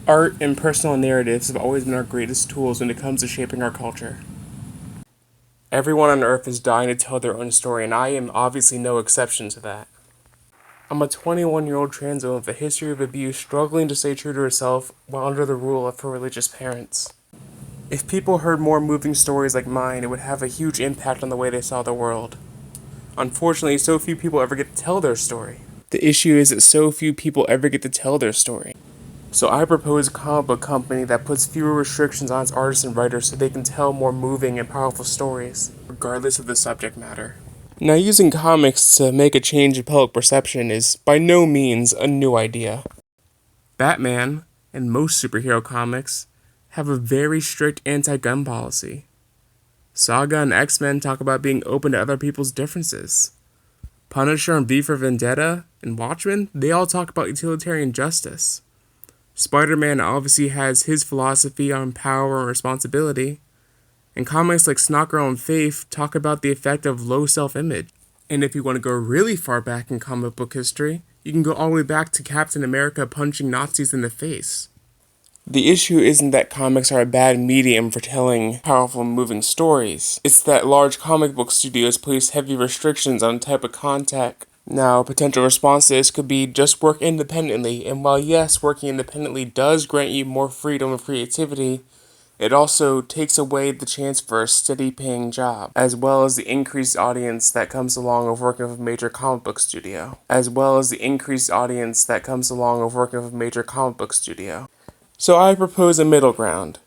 Art and personal narratives have always been our greatest tools when it comes to shaping our culture. Everyone on Earth is dying to tell their own story, and I am obviously no exception to that. I'm a 21-year-old trans woman with a history of abuse struggling to stay true to herself while under the rule of her religious parents. If people heard more moving stories like mine, it would have a huge impact on the way they saw the world. Unfortunately, so few people ever get to tell their story. The issue is that so few people ever get to tell their story. So I propose a comic book company that puts fewer restrictions on its artists and writers so they can tell more moving and powerful stories, regardless of the subject matter. Now, using comics to make a change in public perception is by no means a new idea. Batman, and most superhero comics, have a very strict anti-gun policy. Saga and X-Men talk about being open to other people's differences. Punisher and V for Vendetta and Watchmen, they all talk about utilitarian justice. Spider-Man obviously has his philosophy on power and responsibility, and comics like Snotgirl and Faith talk about the effect of low self-image. And if you want to go really far back in comic book history, you can go all the way back to Captain America punching Nazis in the face. The issue isn't that comics are a bad medium for telling powerful and moving stories. It's that large comic book studios place heavy restrictions on the type of content. Now, a potential response to this could be just work independently, and while yes, working independently does grant you more freedom and creativity, it also takes away the chance for a steady paying job, as well as the increased audience that comes along with working with a major comic book studio. So I propose a middle ground.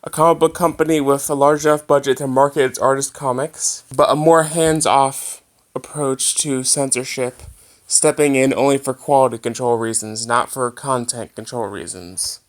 A comic book company with a large enough budget to market its artist comics, but a more hands-off approach to censorship, stepping in only for quality control reasons, not for content control reasons.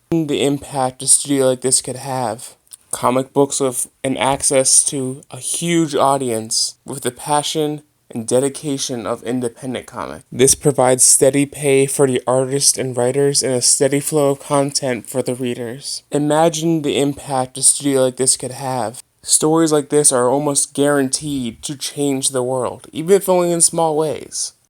The impact a studio like this could have. Comic books with an access to a huge audience with the passion and dedication of independent comic. This provides steady pay for the artists and writers and a steady flow of content for the readers. Imagine the impact a studio like this could have. Stories like this are almost guaranteed to change the world, even if only in small ways.